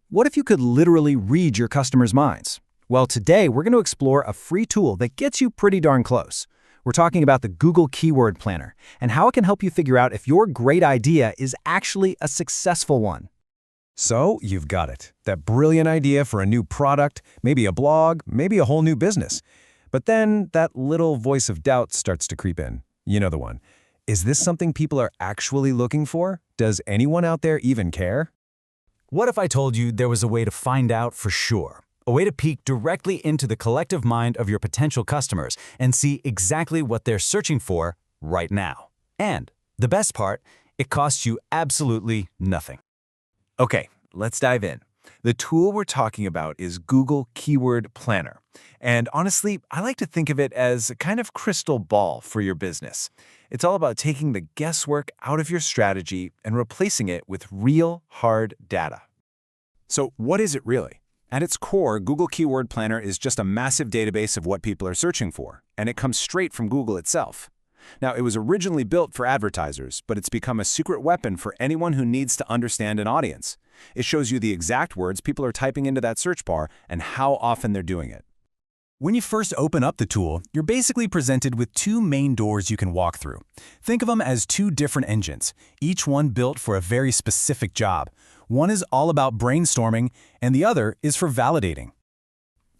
What if you could literally read your customers' minds? Well, today we're going to explore a free tool that gets you pretty darn close. We're talking about the Google Keyword Planner and how it can help you figure out if your great idea is actually a successful one. So, you've got it. That brilliant idea for a new product, maybe a blog, maybe a whole new business. But then that little voice of doubt starts to creep in. You know the one. Is this something people are actually looking for? Does anyone out there even care? What if I told you there was a way to find out for sure? A way to peek directly into the collective mind of your potential customers and see exactly what they're searching for right now. And the best part, it costs you absolutely nothing. Okay, let's dive in. The tool we're talking about is Google Keyword Planner. And honestly, I like to think of it as a kind of crystal ball for your business. It's all about taking the guesswork out of your strategy and replacing it with real, hard data. So what is it really? At its core, Google Keyword Planner is just a massive database of what people are searching for, and it comes straight from Google itself. Now, it was originally built for advertisers, but it's become a secret weapon for anyone who needs to understand an audience. It shows you the exact words people are typing into that search bar and how often they're doing it. When you first open up the tool, you're basically presented with two main doors you can walk through. Think of them as two different engines, each one built for a very specific job. One is all about brainstorming, and the other is for validating.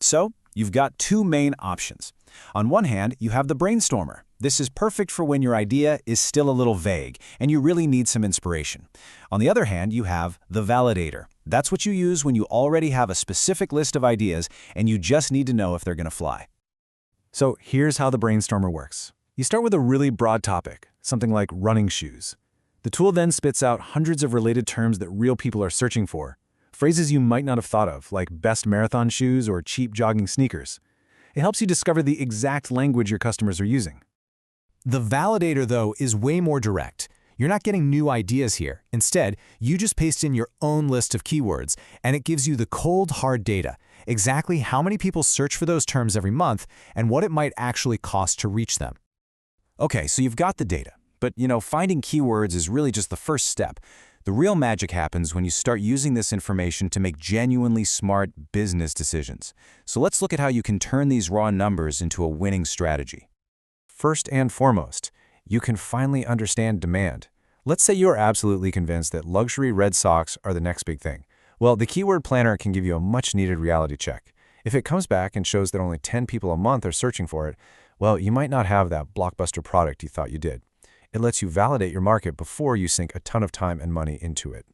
So, you've got two main options. On one hand, you have the brainstormer. This is perfect for when your idea is still a little vague and you really need some inspiration. On the other hand, you have the validator. That's what you use when you already have a specific list of ideas and you just need to know if they're going to fly. So here's how the brainstormer works. You start with a really broad topic, something like running shoes. The tool then spits out hundreds of related terms that real people are searching for, phrases you might not have thought of, like best marathon shoes or cheap jogging sneakers. It helps you discover the exact language your customers are using. The validator, though, is way more direct. You're not getting new ideas here. Instead, you just paste in your own list of keywords, and it gives you the cold, hard data, exactly how many people search for those terms every month and what it might actually cost to reach them. Okay, so you've got the data, but finding keywords is really just the first step. The real magic happens when you start using this information to make genuinely smart business decisions. So let's look at how you can turn these raw numbers into a winning strategy. First and foremost, you can finally understand demand. Let's say you're absolutely convinced that luxury red socks are the next big thing. Well, the Keyword Planner can give you a much-needed reality check. If it comes back and shows that only 10 people a month are searching for it, well, you might not have that blockbuster product you thought you did. It lets you validate your market before you sink a ton of time and money into it.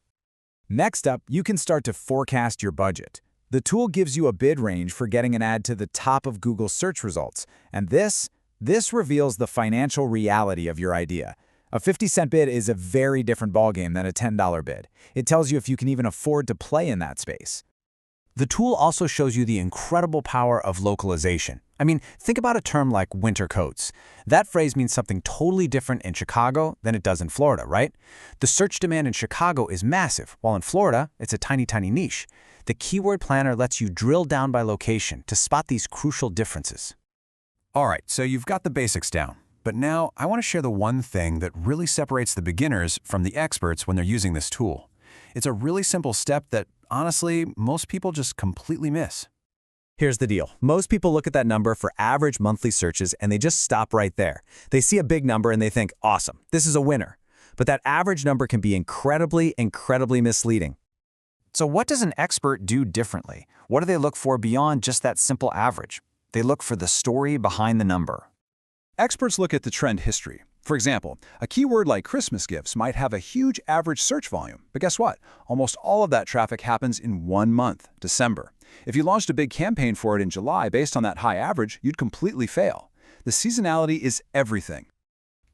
Next up, you can start to forecast your budget. The tool gives you a bid range for getting an ad to the top of Google search results, and this reveals the financial reality of your idea. A 50-cent bid is a very different ballgame than a $10 bid. It tells you if you can even afford to play in that space. The tool also shows you the incredible power of localization. I mean, think about a term like winter coats. That phrase means something totally different in Chicago than it does in Florida, right? The search demand in Chicago is massive, while in Florida, it's a tiny, tiny niche. The Keyword Planner lets you drill down by location to spot these crucial differences. All right, so you've got the basics down. But now I want to share the one thing that really separates the beginners from the experts when they're using this tool. It's a really simple step that, honestly, most people just completely miss. Here's the deal. Most people look at that number for average monthly searches and they just stop right there. They see a big number and they think, awesome, this is a winner. But that average number can be incredibly, incredibly misleading. So what does an expert do differently? What do they look for beyond just that simple average? They look for the story behind the number. Experts look at the trend history. For example, a keyword like Christmas gifts might have a huge average search volume, but guess what? Almost all of that traffic happens in 1 month, December. If you launched a big campaign for it in July based on that high average, you'd completely fail. The seasonality is everything.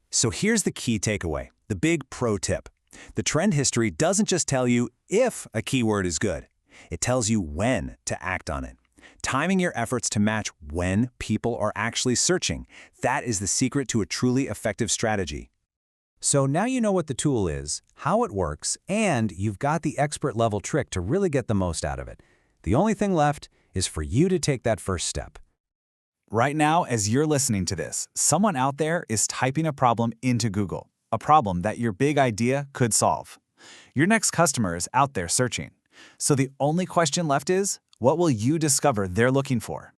So here's the key takeaway, the big pro tip. The trend history doesn't just tell you if a keyword is good. It tells you when to act on it. Timing your efforts to match when people are actually searching, that is the secret to a truly effective strategy. So now you know what the tool is, how it works, and you've got the expert-level trick to really get the most out of it. The only thing left is for you to take that first step. Right now, as you're listening to this, someone out there is typing a problem into Google, a problem that your big idea could solve. Your next customer is out there searching. So the only question left is, what will you discover they're looking for?